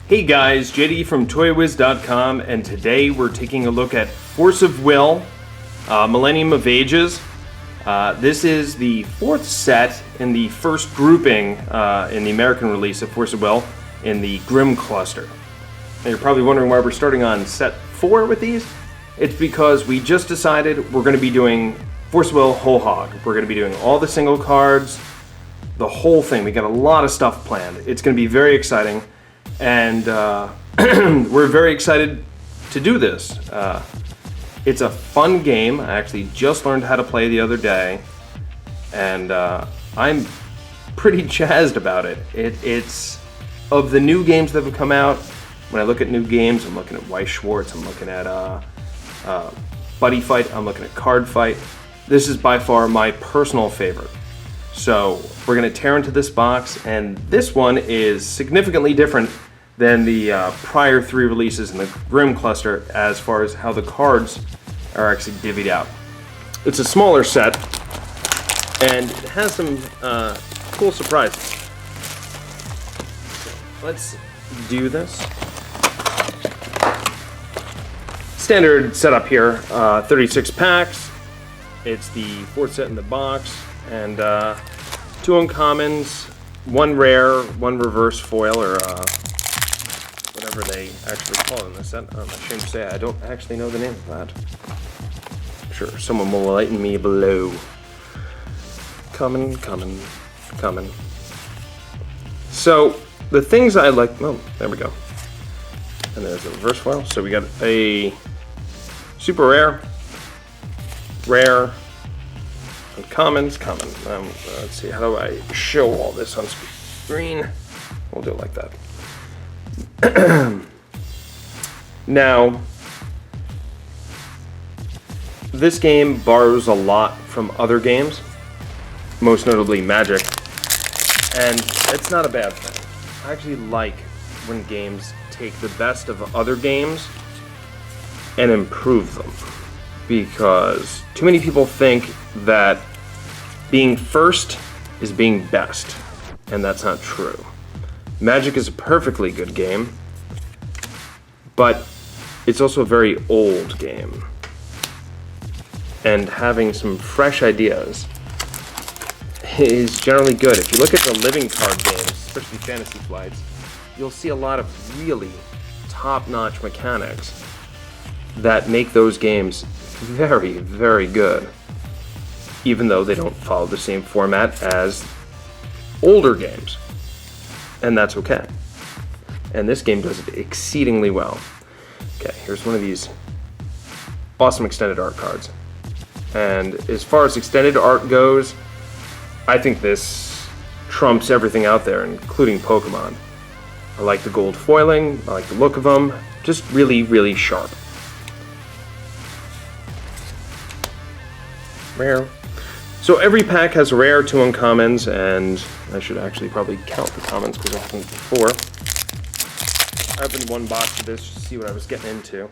Hey guys, JD from ToyWiz.com, and today we're taking a look at Force of Will, Millennium of Ages. This is the fourth set in the first grouping in the American release of Force of Will in the Grimm cluster. And you're probably wondering why we're starting on set 4 with these. It's because we just decided we're going to be doing Force of Will whole hog. We're going to be doing all the single cards, the whole thing. We got a lot of stuff planned. It's going to be very exciting. And we're very excited to do this. It's a fun game. I actually just learned how to play the other day, and I'm pretty jazzed about it. It's of the new games that have come out. When I look at new games, I'm looking at Weiss Schwarz, I'm looking at Buddy Fight, I'm looking at Card Fight. This is by far my personal favorite. So we're going to tear into this box, and this one is significantly different than the prior 3 releases in the Grimm cluster as far as how the cards are actually divvied out. It's a smaller set, and it has some cool surprises. So let's do this. Standard setup here, 36 packs. It's the 4th set in the box, and 2 uncommons, 1 rare, 1 reverse foil, or whatever they actually call it in this set. I'm ashamed to say I don't actually know the name of that. I'm sure someone will enlighten me below. Coming. So, the things I like, oh, there we go. And there's the reverse foil. So we got a super rare, uncommons, common. Let's see, how do I show all this on screen? We'll do it like that. Now, this game borrows a lot from other games, most notably Magic, and it's not a bad thing. I actually like when games take the best of other games and improve them, because too many people think that being first is being best, and that's not true. Magic is a perfectly good game, but it's also a very old game. And having some fresh ideas is generally good. If you look at the living card games, especially Fantasy Flights, you'll see a lot of really top-notch mechanics that make those games very, very good, even though they don't follow the same format as older games. And that's okay. And this game does it exceedingly well. Okay, here's one of these awesome extended art cards. And as far as extended art goes, I think this trumps everything out there, including Pokemon. I like the gold foiling, I like the look of them, just really, really sharp. Rare. So every pack has a rare, 2 uncommons, and I should actually probably count the commons because I haven't before. I opened 1 box of this just to see what I was getting into.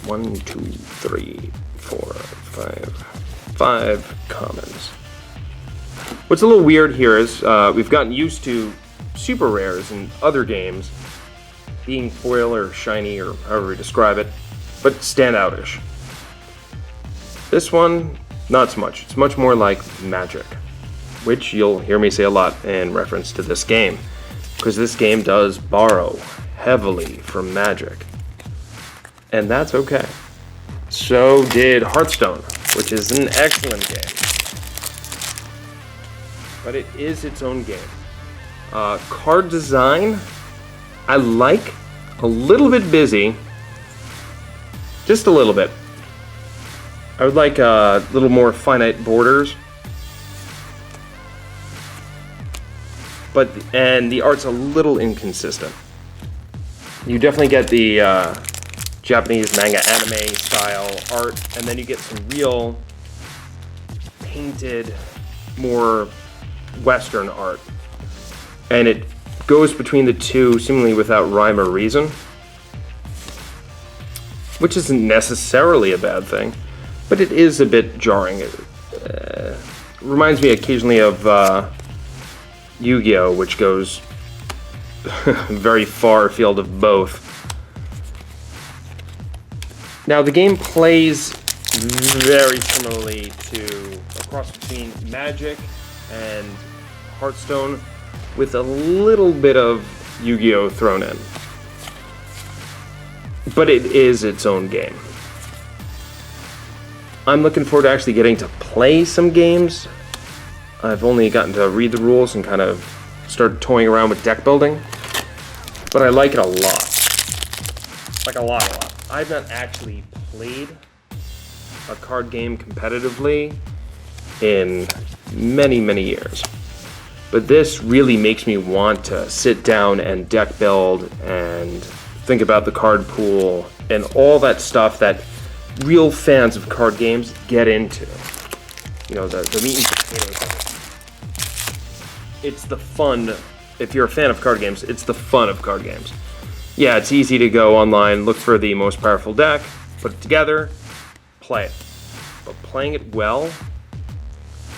1, 2, 3, 4, 5 commons. What's a little weird here is we've gotten used to super rares in other games being foil or shiny or however we describe it, but standout-ish. This one, not so much. It's much more like Magic, which you'll hear me say a lot in reference to this game, because this game does borrow heavily from Magic, and that's okay. So did Hearthstone, which is an excellent game, but it is its own game. Card design, I like. A little bit busy, just a little bit. I would like a little more finite borders, and the art's a little inconsistent. You definitely get the Japanese manga anime style art, and then you get some real painted, more Western art, and it goes between the two seemingly without rhyme or reason, which isn't necessarily a bad thing. But it is a bit jarring. It reminds me occasionally of Yu-Gi-Oh!, which goes very far field of both. Now the game plays very similarly to a cross between Magic and Hearthstone, with a little bit of Yu-Gi-Oh! Thrown in. But it is its own game. I'm looking forward to actually getting to play some games. I've only gotten to read the rules and kind of started toying around with deck building, but I like it a lot. Like a lot. I've not actually played a card game competitively in many, many years. But this really makes me want to sit down and deck build and think about the card pool and all that stuff that real fans of card games get into. You know, the meat and potatoes of it. It's the fun. If you're a fan of card games, it's the fun of card games. Yeah, it's easy to go online, look for the most powerful deck, put it together, play it. But playing it well,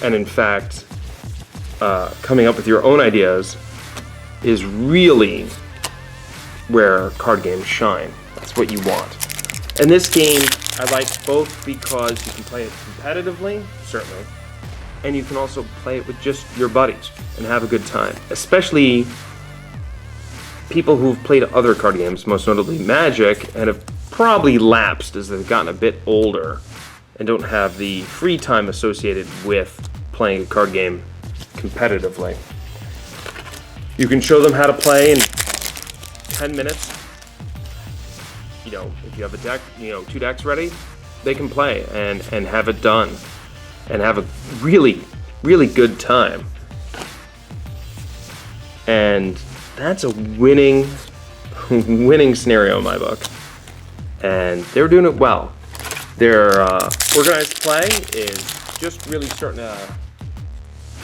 and in fact, coming up with your own ideas, is really where card games shine. That's what you want. And this game, I like both because you can play it competitively, certainly, and you can also play it with just your buddies and have a good time. Especially people who've played other card games, most notably Magic, and have probably lapsed as they've gotten a bit older and don't have the free time associated with playing a card game competitively. You can show them how to play in 10 minutes. You know, if you have a deck, 2 decks ready, they can play and have it done and have a really, really good time. And that's a winning scenario in my book. And they're doing it well. Their organized play is just really starting to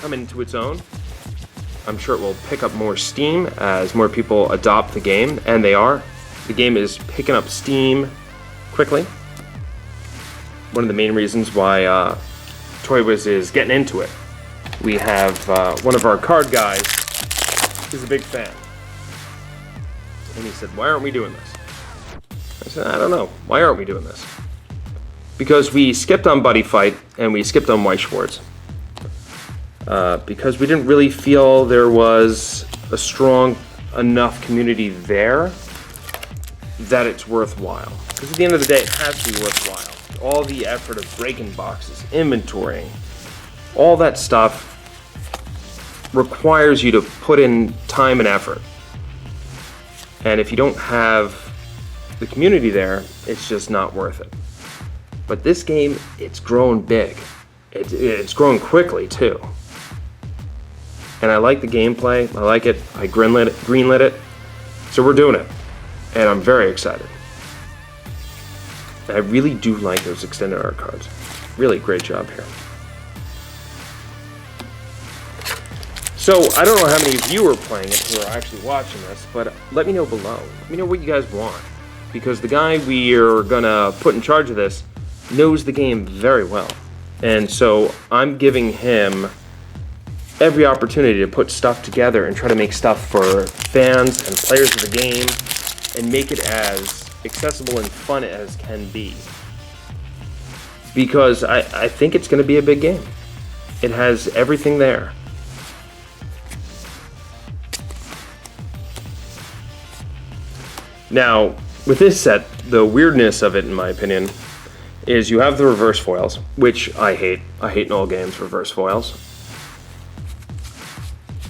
come into its own. I'm sure it will pick up more steam as more people adopt the game, and they are. The game is picking up steam quickly. One of the main reasons why ToyWiz is getting into it. We have one of our card guys who's a big fan. And he said, "Why aren't we doing this?" I said, "I don't know. Why aren't we doing this?" Because we skipped on Buddy Fight and we skipped on White Schwartz. Because we didn't really feel there was a strong enough community there that it's worthwhile. Because at the end of the day, it has to be worthwhile. All the effort of breaking boxes, inventorying, all that stuff requires you to put in time and effort. And if you don't have the community there, it's just not worth it. But this game, it's grown big. It's grown quickly too. And I like the gameplay. I like it. I greenlit it. So we're doing it. And I'm very excited. I really do like those extended art cards. Really great job here. So I don't know how many of you are playing it who are actually watching this, but let me know below. Let me know what you guys want. Because the guy we are gonna put in charge of this knows the game very well. And so I'm giving him every opportunity to put stuff together and try to make stuff for fans and players of the game and make it as accessible and fun as can be. Because I think it's going to be a big game. It has everything there. Now, with this set, the weirdness of it, in my opinion, is you have the reverse foils, which I hate. I hate in all games reverse foils.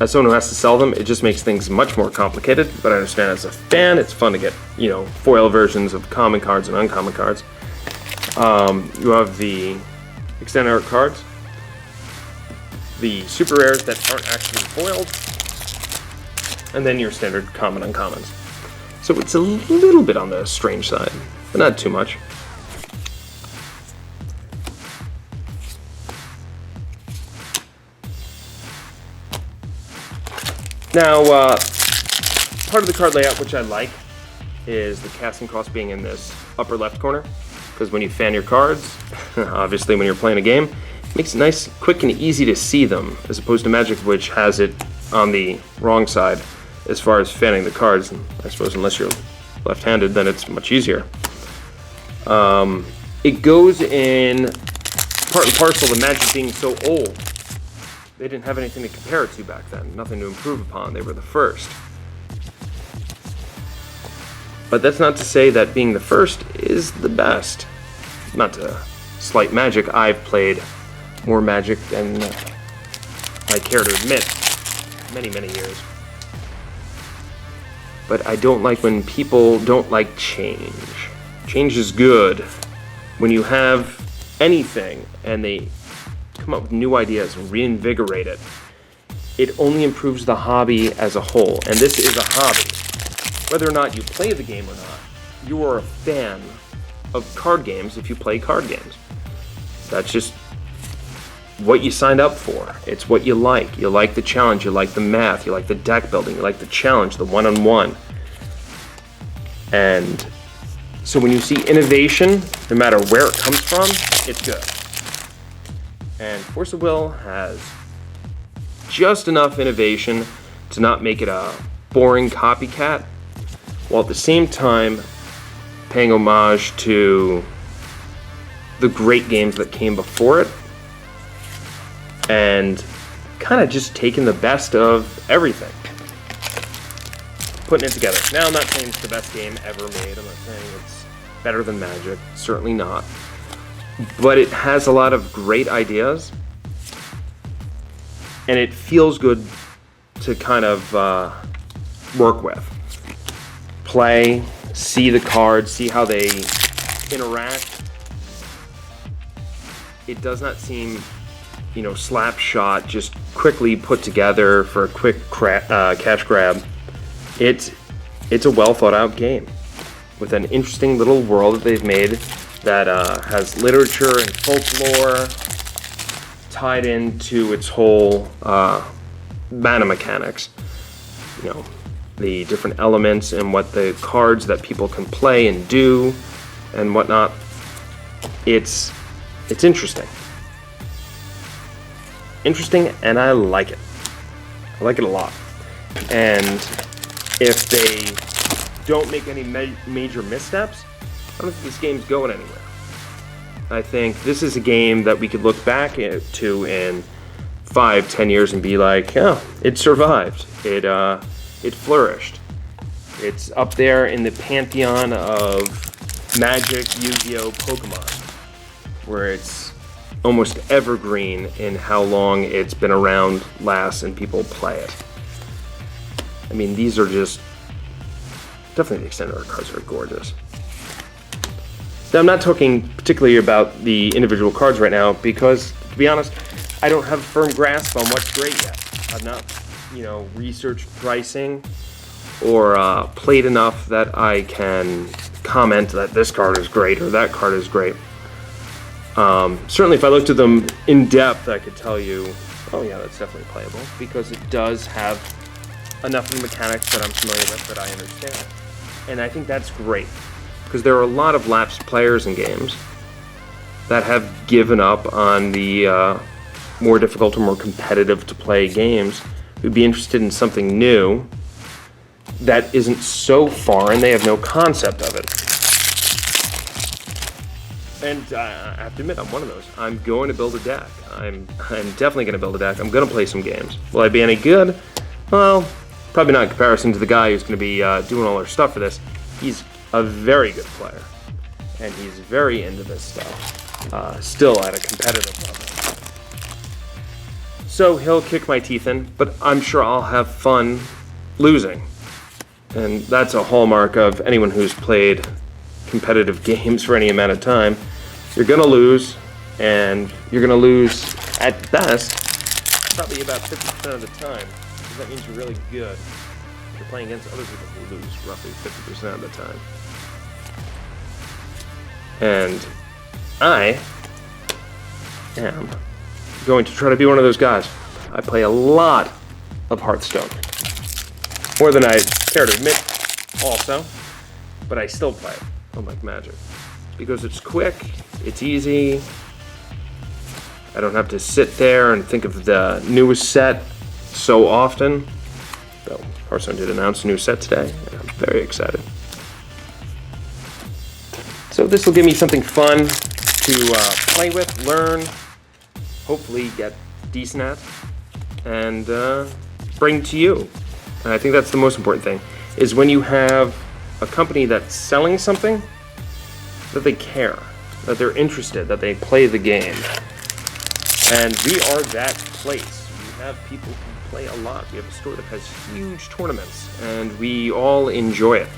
As someone who has to sell them, it just makes things much more complicated, but I understand as a fan, it's fun to get, foil versions of common cards and uncommon cards. You have the extended art cards, the super rares that aren't actually foiled, and then your standard common uncommons. So it's a little bit on the strange side, but not too much. Now, part of the card layout which I like is the casting cost being in this upper left corner, because when you fan your cards, obviously when you're playing a game, it makes it nice, quick, and easy to see them, as opposed to Magic, which has it on the wrong side. as far as fanning the cards. And I suppose unless you're left-handed, then it's much easier. It goes in part and parcel to Magic being so old. They didn't have anything to compare it to back then, nothing to improve upon. They were the first. But that's not to say that being the first is the best. Not to slight Magic, I've played more Magic than I care to admit, many, many years. But I don't like when people don't like change. Change is good. When you have anything and they come up with new ideas and reinvigorate it, it only improves the hobby as a whole. And this is a hobby. Whether or not you play the game or not, you are a fan of card games if you play card games. That's just what you signed up for. It's what you like. You like the challenge, you like the math, you like the deck building, you like the challenge, the one-on-one. And so when you see innovation, no matter where it comes from, it's good. And Force of Will has just enough innovation to not make it a boring copycat, while at the same time paying homage to the great games that came before it, and kind of just taking the best of everything, putting it together. Now, I'm not saying it's the best game ever made. I'm not saying it's better than Magic. Certainly not. But it has a lot of great ideas, and it feels good to kind of work with. Play, see the cards, see how they interact. It does not seem, slap shot, just quickly put together for a quick cash grab. It's a well thought out game with an interesting little world that they've made that has literature and folklore tied into its whole mana mechanics. The different elements and what the cards that people can play and do and whatnot. It's interesting. Interesting, and I like it. I like it a lot. And if they don't make any major missteps, I don't think this game's going anywhere. I think this is a game that we could look back to in 5-10 years and be like, oh, it survived. It flourished. It's up there in the pantheon of Magic, Yu-Gi-Oh, Pokemon, where it's almost evergreen in how long it's been around, lasts, and people play it. I mean, these are just definitely the extent of our cards are gorgeous. Now, I'm not talking particularly about the individual cards right now because, to be honest, I don't have a firm grasp on what's great yet. I've not, researched pricing or played enough that I can comment that this card is great or that card is great. Certainly, if I looked at them in depth, I could tell you, oh yeah, that's definitely playable because it does have enough of the mechanics that I'm familiar with that I understand. And I think that's great. Because there are a lot of lapsed players in games that have given up on the more difficult or more competitive to play games, who'd be interested in something new that isn't so foreign they have no concept of it. And I have to admit, I'm one of those. I'm going to build a deck. I'm definitely going to build a deck. I'm going to play some games. Will I be any good? Well, probably not in comparison to the guy who's going to be doing all our stuff for this. He's a very good player, and he's very into this stuff, still at a competitive level. So he'll kick my teeth in, but I'm sure I'll have fun losing. And that's a hallmark of anyone who's played competitive games for any amount of time. You're gonna lose, and you're gonna lose at best probably about 50% of the time, because that means you're really good. You're playing against other people who lose roughly 50% of the time. And I am going to try to be one of those guys. I play a lot of Hearthstone. More than I care to admit also, but I still play it, unlike Magic. Because it's quick, it's easy, I don't have to sit there and think of the newest set so often. Though Hearthstone did announce a new set today, and I'm very excited. So this will give me something fun to play with, learn, hopefully get decent at, and bring to you. And I think that's the most important thing, is when you have a company that's selling something, that they care, that they're interested, that they play the game. And we are that place. We have people who play a lot. We have a store that has huge tournaments, and we all enjoy it,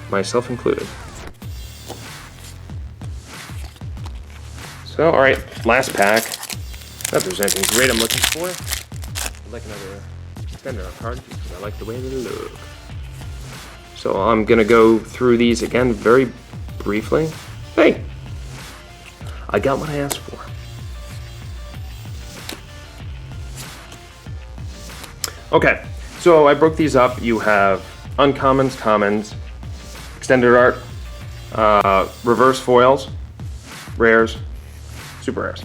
myself included. So, alright, last pack. Not that there's anything great I'm looking for. I'd like another extender card because I like the way they look. So I'm going to go through these again very briefly. Hey! I got what I asked for. Okay, so I broke these up. You have uncommons, commons, extended art, reverse foils, rares, super rares.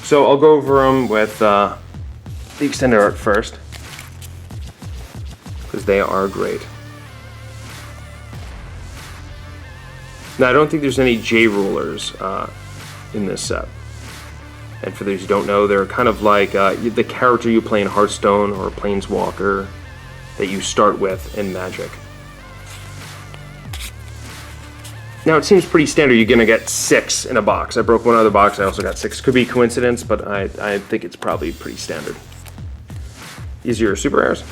So I'll go over them with the extended art first, because they are great. Now I don't think there's any J rulers in this set. And for those who don't know, they're kind of like the character you play in Hearthstone or Planeswalker that you start with in Magic. Now it seems pretty standard. You're gonna get 6 in a box. I broke one other box. I also got 6. Could be coincidence, but I think it's probably pretty standard. These are your super rares.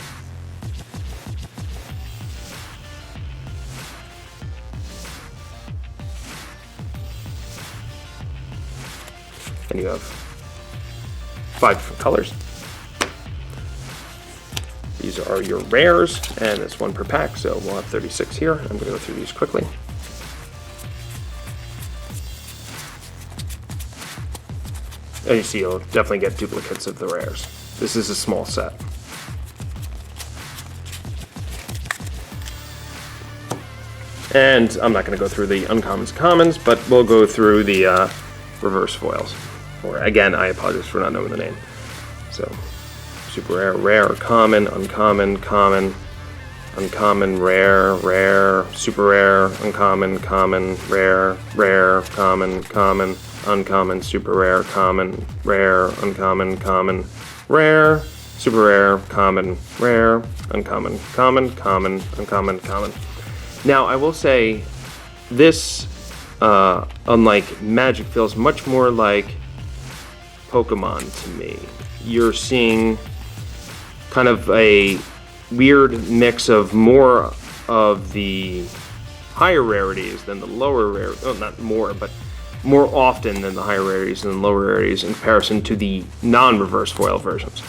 And you have 5 different colors. These are your rares, and it's 1 per pack, so we'll have 36 here. I'm gonna go through these quickly. As you see, you'll definitely get duplicates of the rares. This is a small set. And I'm not going to go through the uncommons, commons, but we'll go through the reverse foils. Or again, I apologize for not knowing the name. So, super rare, rare, common, uncommon, common, uncommon, rare, rare, super rare, uncommon, common, rare, rare, common, common, uncommon, super rare, common, rare, uncommon, common, rare, super rare, common, rare, uncommon, common, common, uncommon, common. Now, I will say, this, unlike Magic, feels much more like Pokemon to me. You're seeing kind of a weird mix of more of the higher rarities than the lower rarities. Oh, not more, but more often than the higher rarities and the lower rarities in comparison to the non-reverse foil versions.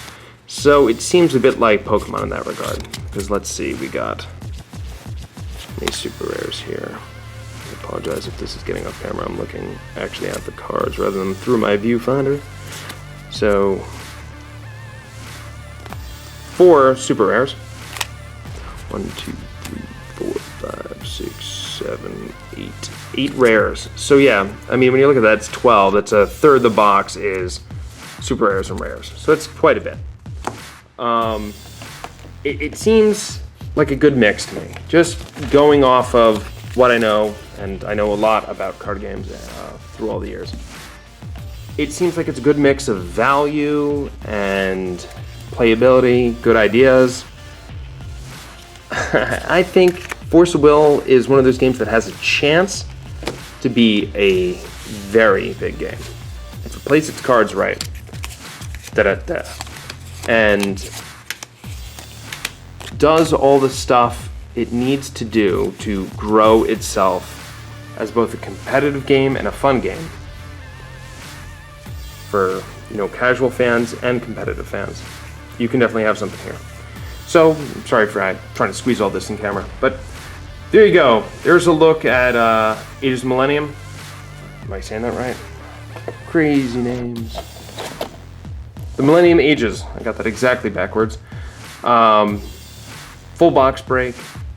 So it seems a bit like Pokemon in that regard. Because let's see, we got these super rares here. I apologize if this is getting off camera. I'm looking actually at the cards rather than through my viewfinder. So 4 super rares. 1, 2, 3, 4, 5, 6, 7, 8. 8 rares. So yeah, I mean, when you look at that, it's 12. That's a third of the box is super rares and rares. So that's quite a bit. It seems like a good mix to me. Just going off of what I know, and I know a lot about card games through all the years. It seems like it's a good mix of value and playability, good ideas. I think Force of Will is one of those games that has a chance to be a very big game. If it plays its cards right, and does all the stuff it needs to do to grow itself as both a competitive game and a fun game for, you know, casual fans and competitive fans. You can definitely have something here. So, sorry for trying to squeeze all this in camera, but there you go. There's a look at Ages of Millennium. Am I saying that right? Crazy names. The Millennium Ages. I got that exactly backwards. Full box break.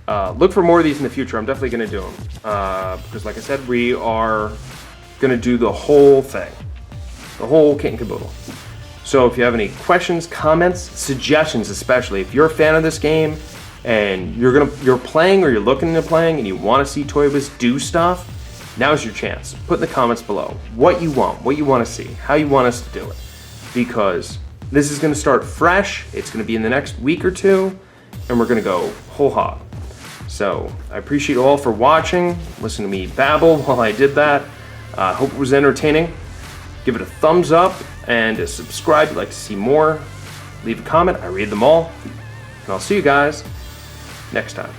Look for more of these in the future. I'm definitely going to do them. Because like I said, we are going to do the whole thing. The whole kit and caboodle. So if you have any questions, comments, suggestions, especially if you're a fan of this game and you're playing or you're looking into playing and you want to see ToyWiz do stuff, now's your chance. Put in the comments below what you want to see, how you want us to do it. Because this is going to start fresh, it's going to be in the next week or two, and we're going to go whole hog. So I appreciate you all for watching, listen to me babble while I did that. Hope it was entertaining. Give it a thumbs up and a subscribe if you'd like to see more. Leave a comment, I read them all. And I'll see you guys next time.